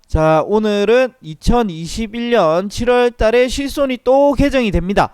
자, 오늘은 2021년 7월 달에 실손이 또 개정이 됩니다.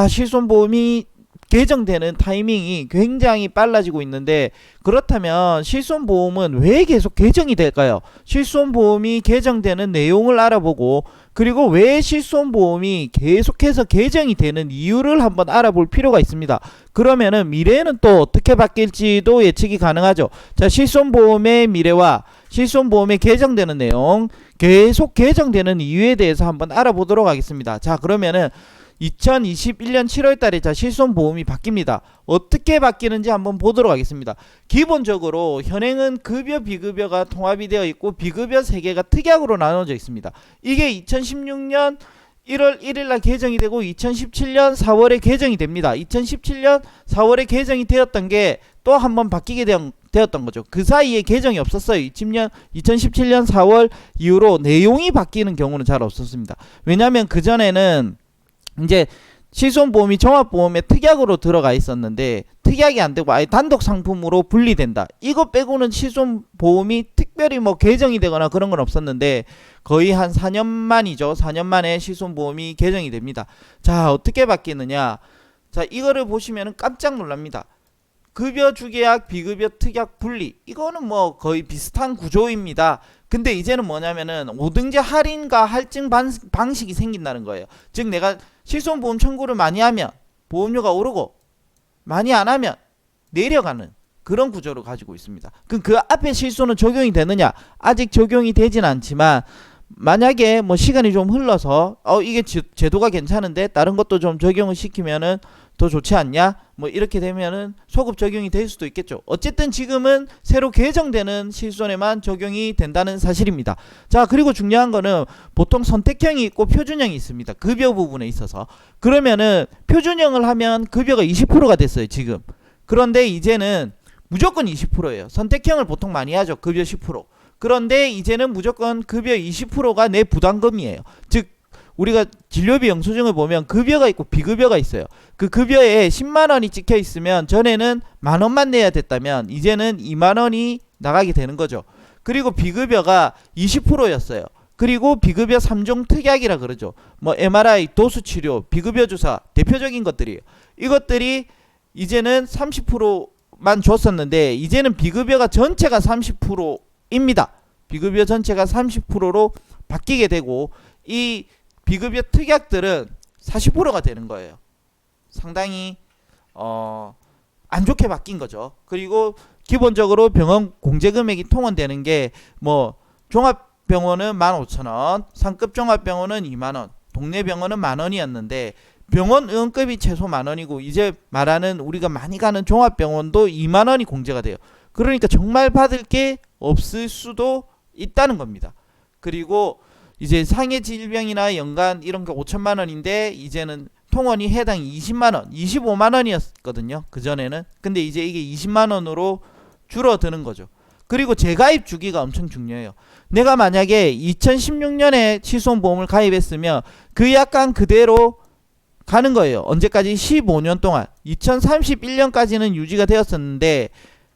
실손보험이 개정되는 타이밍이 굉장히 빨라지고 있는데, 그렇다면 실손보험은 왜 계속 개정이 될까요? 실손보험이 개정되는 내용을 알아보고, 그리고 왜 실손보험이 계속해서 개정이 되는 이유를 한번 알아볼 필요가 있습니다. 그러면은 미래에는 또 어떻게 바뀔지도 예측이 가능하죠. 자, 실손보험의 미래와 실손보험의 개정되는 내용, 계속 개정되는 이유에 대해서 한번 알아보도록 하겠습니다. 자, 그러면은 2021년 7월 달에 실손보험이 바뀝니다. 어떻게 바뀌는지 한번 보도록 하겠습니다. 기본적으로 현행은 급여 비급여가 통합이 되어 있고, 비급여 3개가 특약으로 나눠져 있습니다. 이게 2016년 1월 1일날 개정이 되고 2017년 4월에 개정이 됩니다. 2017년 4월에 개정이 되었던 게 또 한번 바뀌게 되었던 거죠. 그 사이에 개정이 없었어요. 2017년 4월 이후로 내용이 바뀌는 경우는 잘 없었습니다. 왜냐하면 그전에는 이제 실손보험이 종합보험에 특약으로 들어가 있었는데, 특약이 안되고 아예 단독 상품으로 분리된다, 이거 빼고는 실손보험이 특별히 개정이 되거나 그런 건 없었는데, 거의 한 4년 만이죠. 4년 만에 실손보험이 개정이 됩니다. 자, 어떻게 바뀌느냐. 자, 이거를 보시면 깜짝 놀랍니다. 급여 주계약 비급여 특약 분리, 이거는 거의 비슷한 구조입니다. 근데 이제는 뭐냐면은 5등제 할인과 할증 방식이 생긴다는 거예요. 즉, 내가 실손보험 청구를 많이 하면 보험료가 오르고, 많이 안 하면 내려가는 그런 구조를 가지고 있습니다. 그럼 그 앞에 실손은 적용이 되느냐? 아직 적용이 되진 않지만, 만약에 시간이 좀 흘러서 이게 제도가 괜찮은데 다른 것도 좀 적용을 시키면은 더 좋지 않냐? 이렇게 되면은 소급 적용이 될 수도 있겠죠. 어쨌든 지금은 새로 개정되는 실손에만 적용이 된다는 사실입니다. 자, 그리고 중요한 거는 보통 선택형이 있고 표준형이 있습니다. 급여 부분에 있어서. 그러면은 표준형을 하면 급여가 20%가 됐어요, 지금. 그런데 이제는 무조건 20%예요. 선택형을 보통 많이 하죠. 급여 10%. 그런데 이제는 무조건 급여 20%가 내 부담금이에요. 즉, 우리가 진료비 영수증을 보면 급여가 있고 비급여가 있어요. 그 급여에 10만원이 찍혀 있으면 전에는 만원만 내야 됐다면 이제는 2만원이 나가게 되는 거죠. 그리고 비급여가 20%였어요. 그리고 비급여 3종 특약이라 그러죠. MRI, 도수치료, 비급여 주사, 대표적인 것들이에요. 이것들이 이제는 30%만 줬었는데, 이제는 비급여가 전체가 30%입니다. 비급여 전체가 30%로 바뀌게 되고, 이 비급여 특약들은 40%가 되는 거예요. 상당히 안 좋게 바뀐 거죠. 그리고 기본적으로 병원 공제금액이 통원되는 게 종합병원은 15,000원, 상급 종합병원은 2만원, 동네 병원은 만원이었는데, 병원 의원급이 최소 만원이고, 이제 말하는 우리가 많이 가는 종합병원도 2만원이 공제가 돼요. 그러니까 정말 받을 게 없을 수도 있다는 겁니다. 그리고 이제 상해 질병이나 연간 이런 게 5천만 원인데, 이제는 통원이 해당 20만 원, 25만 원이었거든요. 그전에는. 근데 이제 이게 20만 원으로 줄어드는 거죠. 그리고 재가입 주기가 엄청 중요해요. 내가 만약에 2016년에 실손보험을 가입했으면 그 약관 그대로 가는 거예요. 언제까지? 15년 동안. 2031년까지는 유지가 되었었는데,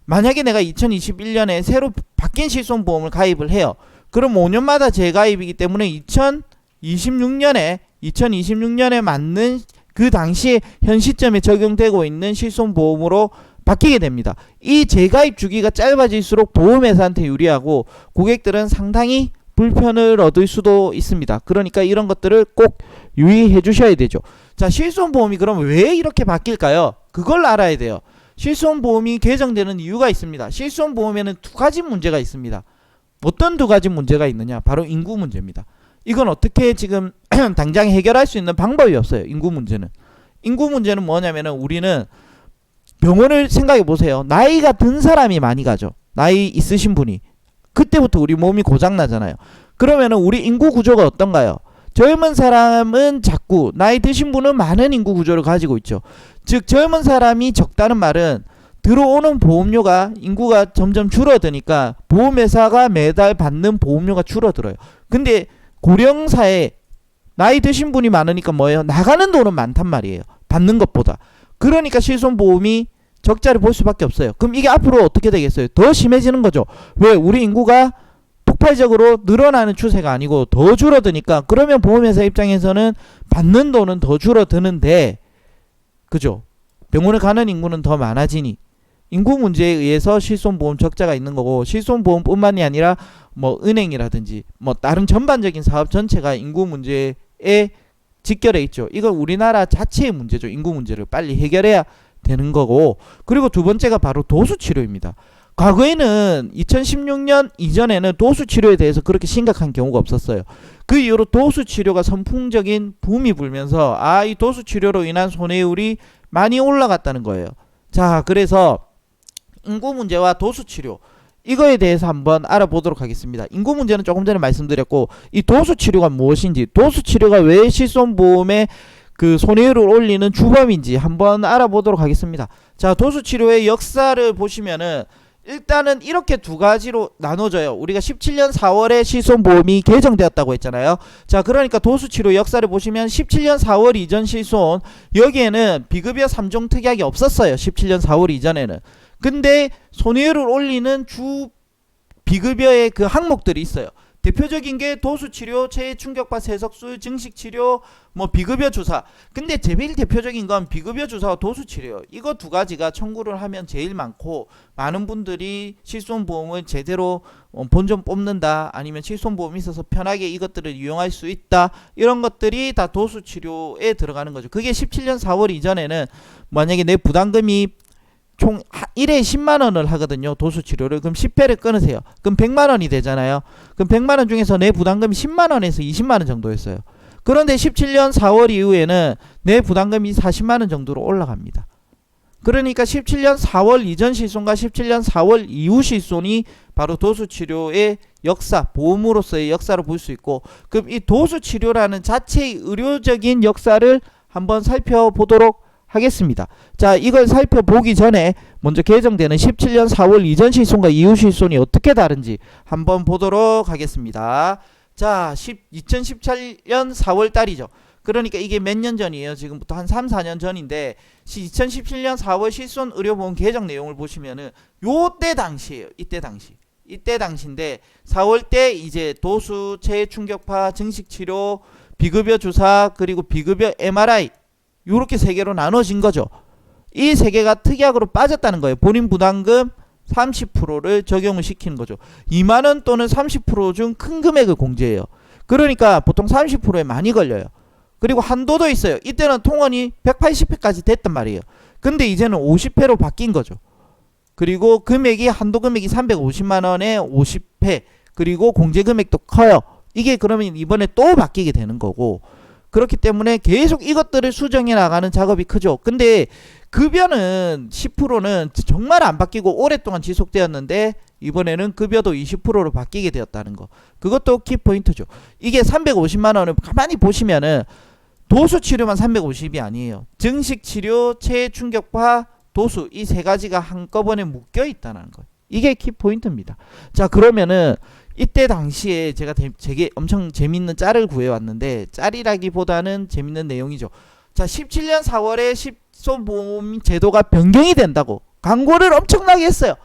만약에 내가 2021년에 새로 바뀐 실손보험을 가입을 해요. 그럼 5년마다 재가입이기 때문에 2026년에 맞는 그 당시에 현 시점에 적용되고 있는 실손보험으로 바뀌게 됩니다. 이 재가입 주기가 짧아질수록 보험회사한테 유리하고, 고객들은 상당히 불편을 얻을 수도 있습니다. 그러니까 이런 것들을 꼭 유의해 주셔야 되죠. 자, 실손보험이 그럼 왜 이렇게 바뀔까요? 그걸 알아야 돼요. 실손보험이 개정되는 이유가 있습니다. 실손보험에는 2가지 문제가 있습니다. 어떤 2가지 문제가 있느냐? 바로 인구 문제입니다. 이건 어떻게 지금 당장 해결할 수 있는 방법이 없어요. 인구 문제는 뭐냐면은, 우리는 병원을 생각해 보세요. 나이가 든 사람이 많이 가죠. 나이 있으신 분이. 그때부터 우리 몸이 고장나잖아요. 그러면은 우리 인구 구조가 어떤가요? 젊은 사람은 작고 나이 드신 분은 많은 인구 구조를 가지고 있죠. 즉, 젊은 사람이 적다는 말은 들어오는 보험료가, 인구가 점점 줄어드니까 보험회사가 매달 받는 보험료가 줄어들어요. 근데 고령사에 나이 드신 분이 많으니까 뭐예요? 나가는 돈은 많단 말이에요. 받는 것보다. 그러니까 실손보험이 적자를 볼 수밖에 없어요. 그럼 이게 앞으로 어떻게 되겠어요? 더 심해지는 거죠. 왜? 우리 인구가 폭발적으로 늘어나는 추세가 아니고 더 줄어드니까, 그러면 보험회사 입장에서는 받는 돈은 더 줄어드는데, 그죠? 병원에 가는 인구는 더 많아지니 인구 문제에 의해서 실손보험 적자가 있는 거고, 실손보험뿐만이 아니라 뭐 은행이라든지 뭐 다른 전반적인 사업 전체가 인구 문제에 직결해 있죠. 이건 우리나라 자체의 문제죠. 인구 문제를 빨리 해결해야 되는 거고, 그리고 두 번째가 바로 도수치료입니다. 과거에는 2016년 이전에는 도수치료에 대해서 그렇게 심각한 경우가 없었어요. 그 이후로 도수치료가 선풍적인 붐이 불면서 이 도수치료로 인한 손해율이 많이 올라갔다는 거예요. 자, 그래서 인구 문제와 도수치료, 이거에 대해서 한번 알아보도록 하겠습니다. 인구 문제는 조금 전에 말씀드렸고, 이 도수치료가 무엇인지, 도수치료가 왜 실손보험의 그 손해율을 올리는 주범인지 한번 알아보도록 하겠습니다. 자, 도수치료의 역사를 보시면은 일단은 이렇게 두 가지로 나눠져요. 우리가 17년 4월에 실손보험이 개정되었다고 했잖아요. 자, 그러니까 도수치료 역사를 보시면 17년 4월 이전 실손, 여기에는 비급여 3종 특약이 없었어요. 17년 4월 이전에는. 근데 손해율을 올리는 주 비급여의 그 항목들이 있어요. 대표적인 게 도수치료, 체충격파 세석술, 증식치료, 뭐 비급여 주사. 근데 제일 대표적인 건 비급여 주사와 도수치료예요. 이거 두 가지가 청구를 하면 제일 많고, 많은 분들이 실손보험을 제대로 본전 뽑는다, 아니면 실손보험이 있어서 편하게 이것들을 이용할 수 있다, 이런 것들이 다 도수치료에 들어가는 거죠. 그게 17년 4월 이전에는 만약에 내 부담금이 총 1회 10만원을 하거든요. 도수치료를. 그럼 10회를 끊으세요. 그럼 100만원이 되잖아요. 그럼 100만원 중에서 내 부담금이 10만원에서 20만원 정도였어요. 그런데 17년 4월 이후에는 내 부담금이 40만원 정도로 올라갑니다. 그러니까 17년 4월 이전 실손과 17년 4월 이후 실손이 바로 도수치료의 역사, 보험으로서의 역사로 볼 수 있고, 그럼 이 도수치료라는 자체의 의료적인 역사를 한번 살펴보도록 하겠습니다. 자, 이걸 살펴보기 전에 먼저 개정되는 17년 4월 이전 실손과 이후 실손이 어떻게 다른지 한번 보도록 하겠습니다. 자, 2017년 4월 달이죠. 그러니까 이게 몇 년 전이에요? 지금부터 한 3, 4년 전인데, 2017년 4월 실손 의료보험 개정 내용을 보시면은 요때 당시에요. 이때 당시인데 4월 때 이제 도수, 체충격파, 증식치료, 비급여 주사, 그리고 비급여 MRI, 요렇게 세 개로 나눠진 거죠. 이 세 개가 특약으로 빠졌다는 거예요. 본인 부담금 30%를 적용을 시키는 거죠. 2만원 또는 30% 중 큰 금액을 공제해요. 그러니까 보통 30%에 많이 걸려요. 그리고 한도도 있어요. 이때는 통원이 180회까지 됐단 말이에요. 근데 이제는 50회로 바뀐 거죠. 그리고 금액이, 한도 금액이 350만원에 50회, 그리고 공제 금액도 커요. 이게 그러면 이번에 또 바뀌게 되는 거고, 그렇기 때문에 계속 이것들을 수정해 나가는 작업이 크죠. 근데 급여는 10%는 정말 안 바뀌고 오랫동안 지속되었는데, 이번에는 급여도 20%로 바뀌게 되었다는 거, 그것도 키포인트죠. 이게 350만원을 가만히 보시면은 도수치료만 350이 아니에요. 증식치료, 체충격파, 도수, 이 세 가지가 한꺼번에 묶여 있다는 거예요. 이게 키포인트입니다. 자, 그러면은 이때 당시에 제가 되게 엄청 재밌는 짤을 구해왔는데, 짤이라기보다는 재밌는 내용이죠. 자, 17년 4월에 실손보험 제도가 변경이 된다고 광고를 엄청나게 했어요.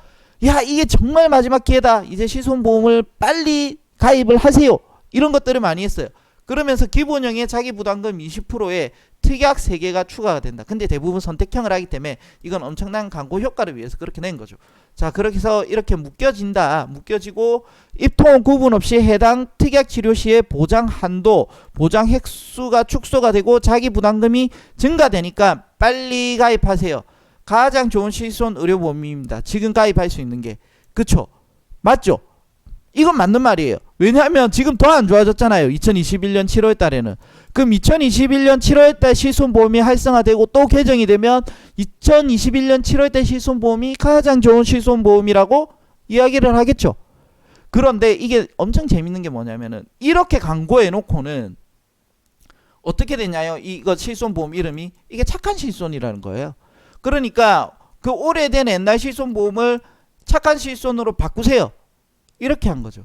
야, 이게 정말 마지막 기회다. 이제 실손보험을 빨리 가입을 하세요. 이런 것들을 많이 했어요. 그러면서 기본형에 자기 부담금 20%에 특약 3개가 추가가 된다. 근데 대부분 선택형을 하기 때문에 이건 엄청난 광고 효과를 위해서 그렇게 낸 거죠. 자, 그렇게 해서 이렇게 묶여지고 입통 구분 없이 해당 특약 치료 시에 보장 한도, 보장 횟수가 축소가 되고 자기 부담금이 증가되니까 빨리 가입하세요. 가장 좋은 실손 의료보험입니다. 지금 가입할 수 있는 게. 그쵸? 맞죠? 이건 맞는 말이에요. 왜냐하면 지금 더 안 좋아졌잖아요. 2021년 7월 달에는. 그럼 2021년 7월 달 실손보험이 활성화되고 또 개정이 되면 2021년 7월 달 실손보험이 가장 좋은 실손보험이라고 이야기를 하겠죠. 그런데 이게 엄청 재밌는 게 뭐냐면은, 이렇게 광고해 놓고는 어떻게 되냐요? 이거 실손보험 이름이, 이게 착한 실손이라는 거예요. 그러니까 그 오래된 옛날 실손보험을 착한 실손으로 바꾸세요. 이렇게 한 거죠.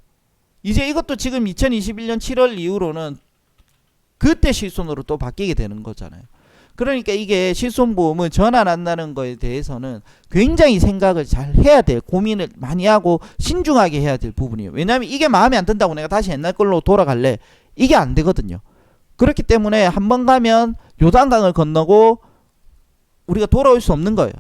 이제 이것도 지금 2021년 7월 이후로는 그때 실손으로 또 바뀌게 되는 거잖아요. 그러니까 이게 실손보험은 전화 난다는 거에 대해서는 굉장히 생각을 잘 해야 돼. 고민을 많이 하고 신중하게 해야 될 부분이에요. 왜냐하면 이게 마음에 안 든다고 내가 다시 옛날 걸로 돌아갈래, 이게 안 되거든요. 그렇기 때문에 한 번 가면 요단강을 건너고 우리가 돌아올 수 없는 거예요.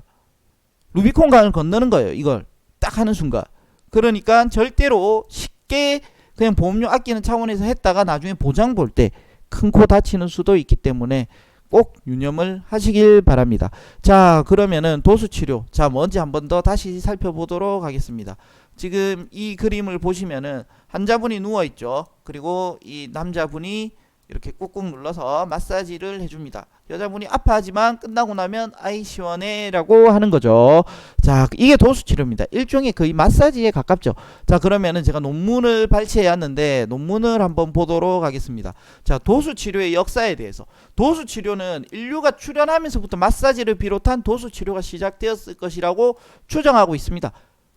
루비콘 강을 건너는 거예요. 이걸 딱 하는 순간. 그러니까 절대로 쉽게 그냥 보험료 아끼는 차원에서 했다가 나중에 보장 볼 때 큰 코 다치는 수도 있기 때문에 꼭 유념을 하시길 바랍니다. 자, 그러면은 도수치료, 자 뭔지 한번 더 다시 살펴보도록 하겠습니다. 지금 이 그림을 보시면은 환자분이 누워있죠. 그리고 이 남자분이 이렇게 꾹꾹 눌러서 마사지를 해줍니다. 여자분이 아파하지만 끝나고 나면 아이 시원해 라고 하는 거죠. 자, 이게 도수치료입니다. 일종의 거의 마사지에 가깝죠. 자, 그러면은 제가 논문을 발췌해 왔는데 논문을 한번 보도록 하겠습니다. 자, 도수치료의 역사에 대해서. 도수치료는 인류가 출현하면서부터 마사지를 비롯한 도수치료가 시작되었을 것이라고 추정하고 있습니다.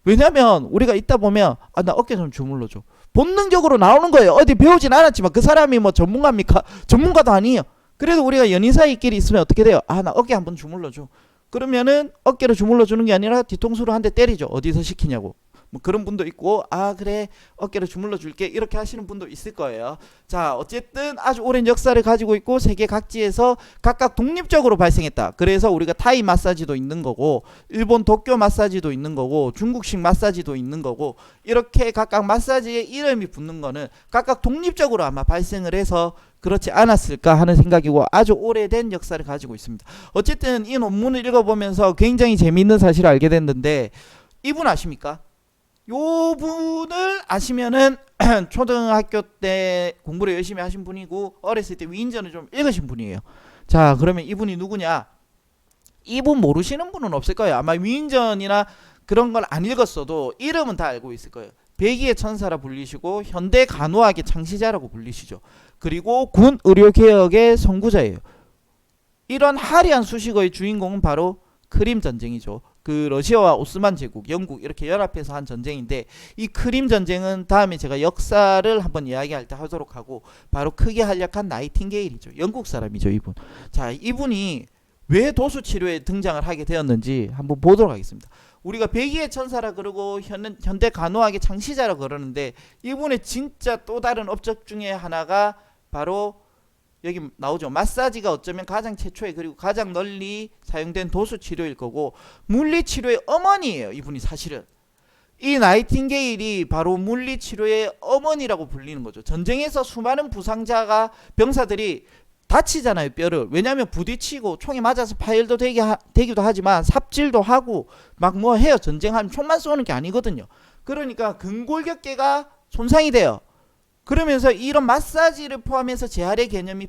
왜냐면 우리가 있다 보면 나 어깨 좀 주물러줘, 본능적으로 나오는 거예요. 어디 배우진 않았지만 그 사람이 뭐 전문가입니까? 전문가도 아니에요. 그래도 우리가 연인 사이끼리 있으면 어떻게 돼요? 나 어깨 한번 주물러줘. 그러면은 어깨를 주물러 주는 게 아니라 뒤통수로 한 대 때리죠. 어디서 시키냐고. 뭐 그런 분도 있고, 그래 어깨를 주물러 줄게, 이렇게 하시는 분도 있을 거예요. 자, 어쨌든 아주 오랜 역사를 가지고 있고 세계 각지에서 각각 독립적으로 발생했다. 그래서 우리가 타이 마사지도 있는 거고, 일본 도쿄 마사지도 있는 거고, 중국식 마사지도 있는 거고, 이렇게 각각 마사지의 이름이 붙는 거는 각각 독립적으로 아마 발생을 해서 그렇지 않았을까 하는 생각이고, 아주 오래된 역사를 가지고 있습니다. 어쨌든 이 논문을 읽어보면서 굉장히 재미있는 사실을 알게 됐는데, 이분 아십니까? 요 분을 아시면은 초등학교 때 공부를 열심히 하신 분이고 어렸을 때 위인전을 좀 읽으신 분이에요. 자, 그러면 이분이 누구냐? 이분 모르시는 분은 없을 거예요. 아마 위인전이나 그런 걸 안 읽었어도 이름은 다 알고 있을 거예요. 백의의 천사라 불리시고 현대 간호학의 창시자라고 불리시죠. 그리고 군 의료개혁의 선구자예요. 이런 화려한 수식어의 주인공은 바로 크림 전쟁이죠. 그 러시아와 오스만 제국, 영국 이렇게 연합해서 한 전쟁인데, 이 크림 전쟁은 다음에 제가 역사를 한번 이야기할 때 하도록 하고, 바로 크게 활약한 나이팅게일이죠. 영국 사람이죠, 이분. 자, 이분이 왜 도수치료에 등장을 하게 되었는지 한번 보도록 하겠습니다. 우리가 백의의 천사라 그러고 현대 간호학의 창시자라 그러는데, 이분의 진짜 또 다른 업적 중에 하나가 바로 여기 나오죠. 마사지가 어쩌면 가장 최초의 그리고 가장 널리 사용된 도수치료일 거고, 물리치료의 어머니예요. 이분이 사실은. 이 나이팅게일이 바로 물리치료의 어머니라고 불리는 거죠. 전쟁에서 수많은 부상자가, 병사들이 다치잖아요, 뼈를. 왜냐하면 부딪히고 총에 맞아서 파열도 되기도 하지만 삽질도 하고 막 뭐 해요. 전쟁하면 총만 쏘는 게 아니거든요. 그러니까 근골격계가 손상이 돼요. 그러면서 이런 마사지를 포함해서 재활의 개념이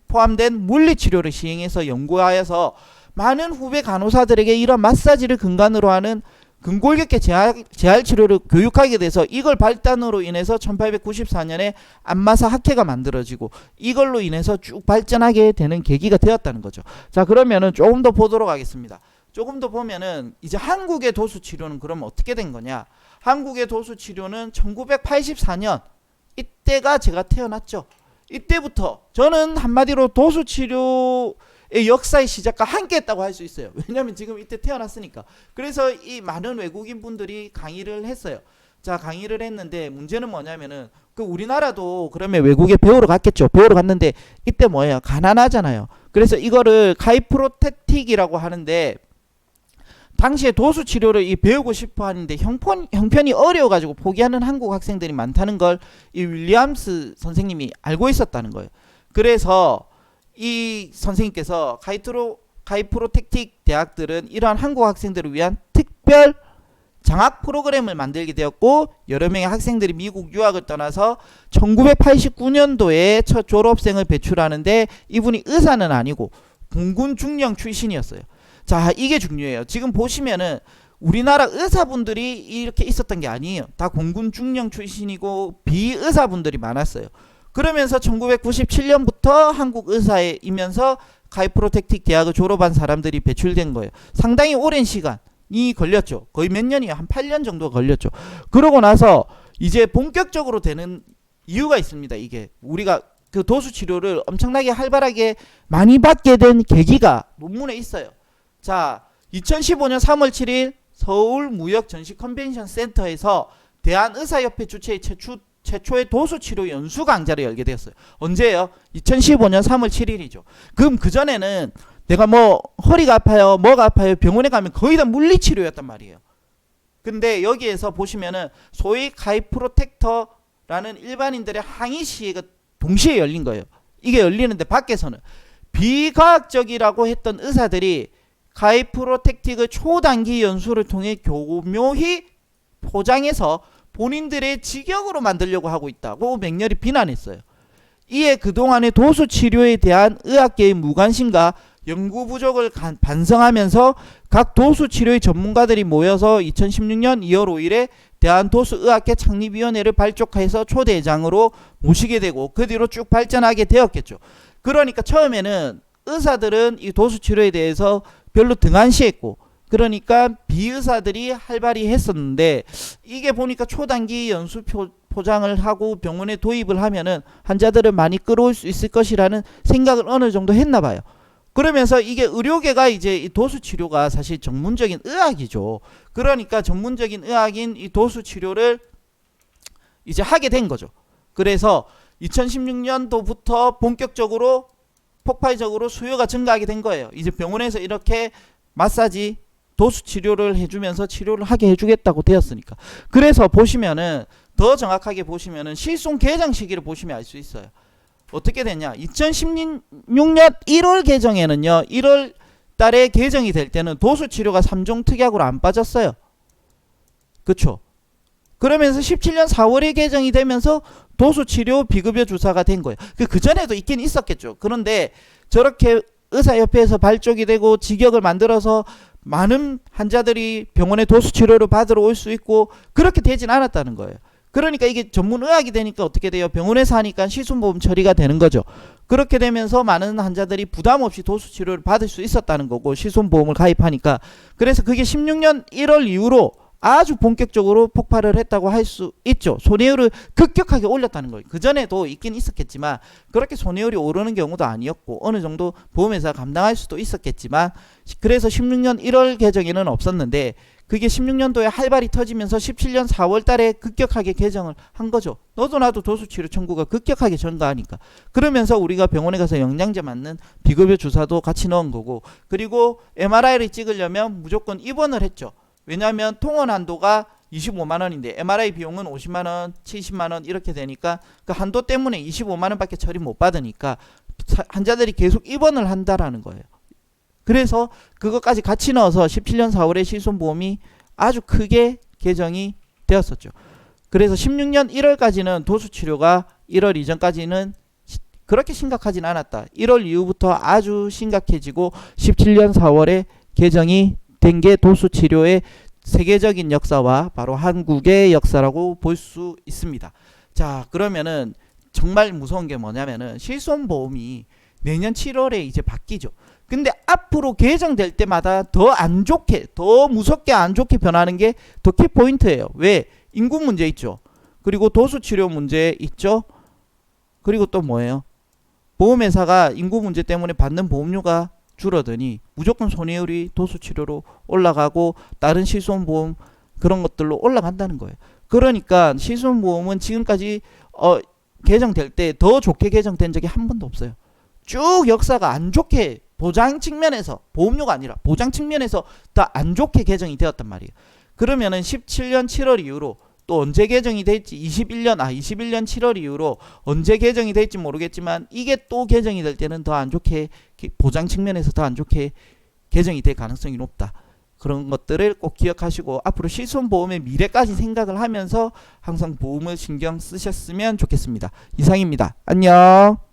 포함된 물리치료를 시행해서 연구하여서 많은 후배 간호사들에게 이런 마사지를 근간으로 하는 근골격계 재활 치료를 교육하게 돼서, 이걸 발단으로 인해서 1894년에 안마사 학회가 만들어지고 이걸로 인해서 쭉 발전하게 되는 계기가 되었다는 거죠. 자, 그러면은 조금 더 보도록 하겠습니다. 조금 더 보면은 이제 한국의 도수치료는 그럼 어떻게 된 거냐? 한국의 도수치료는 1984년, 이때가 제가 태어났죠. 이때부터 저는 한마디로 도수치료의 역사의 시작과 함께 했다고 할 수 있어요. 왜냐하면 지금 이때 태어났으니까. 그래서 이 많은 외국인 분들이 강의를 했어요. 자, 강의를 했는데 문제는 뭐냐면은 그 우리나라도 그러면 외국에 배우러 갔겠죠. 배우러 갔는데 이때 뭐예요? 가난하잖아요. 그래서 이거를 카이프로테틱이라고 하는데, 당시에 도수치료를 배우고 싶어 하는데 형편이 어려워가지고 포기하는 한국 학생들이 많다는 걸 이 윌리엄스 선생님이 알고 있었다는 거예요. 그래서 이 선생님께서 카이프로텍틱 대학들은 이러한 한국 학생들을 위한 특별 장학 프로그램을 만들게 되었고, 여러 명의 학생들이 미국 유학을 떠나서 1989년도에 첫 졸업생을 배출하는데, 이분이 의사는 아니고 공군 중령 출신이었어요. 자, 이게 중요해요. 지금 보시면은 우리나라 의사분들이 이렇게 있었던 게 아니에요. 다 공군 중령 출신이고 비의사분들이 많았어요. 그러면서 1997년부터 한국 의사이면서 카이프로텍틱 대학을 졸업한 사람들이 배출된 거예요. 상당히 오랜 시간이 걸렸죠. 거의 몇 년이요? 한 8년 정도 걸렸죠. 그러고 나서 이제 본격적으로 되는 이유가 있습니다. 이게 우리가 그 도수 치료를 엄청나게 활발하게 많이 받게 된 계기가 논문에 있어요. 자, 2015년 3월 7일 서울무역전시 컨벤션센터에서 대한의사협회 주최의 최초의 도수치료 연수 강좌를 열게 되었어요. 언제예요? 2015년 3월 7일이죠. 그럼 그전에는 내가 뭐 허리가 아파요, 뭐가 아파요, 병원에 가면 거의 다 물리치료였단 말이에요. 근데 여기에서 보시면은 소위 가이프로텍터라는 일반인들의 항의 시위가 동시에 열린 거예요. 이게 열리는데 밖에서는 비과학적이라고 했던 의사들이 가이프로텍틱의 초단기 연수를 통해 교묘히 포장해서 본인들의 직역으로 만들려고 하고 있다고 맹렬히 비난했어요. 이에 그동안의 도수 치료에 대한 의학계의 무관심과 연구 부족을 반성하면서 각 도수 치료의 전문가들이 모여서 2016년 2월 5일에 대한도수의학회 창립위원회를 발족해서 초대장으로 모시게 되고 그 뒤로 쭉 발전하게 되었겠죠. 그러니까 처음에는 의사들은 이 도수 치료에 대해서 별로 등한시했고, 그러니까 비의사들이 활발히 했었는데, 이게 보니까 초단기 연수 포장을 하고 병원에 도입을 하면은 환자들을 많이 끌어올 수 있을 것이라는 생각을 어느 정도 했나 봐요. 그러면서 이게 의료계가 이제 이 도수 치료가 사실 전문적인 의학이죠. 그러니까 전문적인 의학인 이 도수 치료를 이제 하게 된 거죠. 그래서 2016년도부터 본격적으로 폭발적으로 수요가 증가하게 된 거예요. 이제 병원에서 이렇게 마사지 도수 치료를 해주면서 치료를 하게 해주겠다고 되었으니까. 그래서 보시면은 더 정확하게 보시면은 실손 개정 시기를 보시면 알 수 있어요. 어떻게 됐냐? 2016년 1월 개정에는요, 1월 달에 개정이 될 때는 도수 치료가 3종 특약으로 안 빠졌어요. 그쵸? 그러면서 17년 4월에 개정이 되면서 도수 치료 비급여 주사가 된 거예요. 그 전에도 있긴 있었겠죠. 그런데 저렇게 의사협회에서 발족이 되고 직역을 만들어서 많은 환자들이 병원에 도수 치료를 받으러 올 수 있고 그렇게 되진 않았다는 거예요. 그러니까 이게 전문 의학이 되니까 어떻게 돼요? 병원에서 하니까 실손보험 처리가 되는 거죠. 그렇게 되면서 많은 환자들이 부담 없이 도수 치료를 받을 수 있었다는 거고, 실손보험을 가입하니까. 그래서 그게 16년 1월 이후로 아주 본격적으로 폭발을 했다고 할 수 있죠. 손해율을 급격하게 올렸다는 거예요. 그전에도 있긴 있었겠지만 그렇게 손해율이 오르는 경우도 아니었고 어느 정도 보험회사가 감당할 수도 있었겠지만, 그래서 16년 1월 개정에는 없었는데 그게 16년도에 활발히 터지면서 17년 4월 달에 급격하게 개정을 한 거죠. 너도 나도 도수치료 청구가 급격하게 증가하니까. 그러면서 우리가 병원에 가서 영양제 맞는 비급여 주사도 같이 넣은 거고, 그리고 MRI를 찍으려면 무조건 입원을 했죠. 왜냐하면 통원 한도가 25만원인데 MRI 비용은 50만원, 70만원 이렇게 되니까 그 한도 때문에 25만원밖에 처리 못 받으니까 환자들이 계속 입원을 한다라는 거예요. 그래서 그것까지 같이 넣어서 17년 4월에 실손보험이 아주 크게 개정이 되었었죠. 그래서 16년 1월까지는 도수치료가 1월 이전까지는 그렇게 심각하진 않았다. 1월 이후부터 아주 심각해지고 17년 4월에 개정이 된 게 도수치료의 세계적인 역사와 바로 한국의 역사라고 볼 수 있습니다. 자, 그러면은 정말 무서운 게 뭐냐면은 실손보험이 내년 7월에 이제 바뀌죠. 근데 앞으로 개정될 때마다 더 안 좋게, 더 무섭게 안 좋게 변하는 게 더 키포인트예요. 왜? 인구 문제 있죠. 그리고 도수치료 문제 있죠. 그리고 또 뭐예요? 보험회사가 인구 문제 때문에 받는 보험료가 줄어드니 무조건 손해율이 도수치료로 올라가고 다른 실손보험 그런 것들로 올라간다는 거예요. 그러니까 실손보험은 지금까지 개정될 때 더 좋게 개정된 적이 한 번도 없어요. 쭉 역사가 안 좋게, 보장 측면에서, 보험료가 아니라 보장 측면에서 다 안 좋게 개정이 되었단 말이에요. 그러면은 17년 7월 이후로 또 언제 개정이 될지 21년 7월 이후로 언제 개정이 될지 모르겠지만 이게 또 개정이 될 때는 더 안 좋게, 보장 측면에서 더 안 좋게 개정이 될 가능성이 높다. 그런 것들을 꼭 기억하시고 앞으로 실손보험의 미래까지 생각을 하면서 항상 보험을 신경 쓰셨으면 좋겠습니다. 이상입니다. 안녕.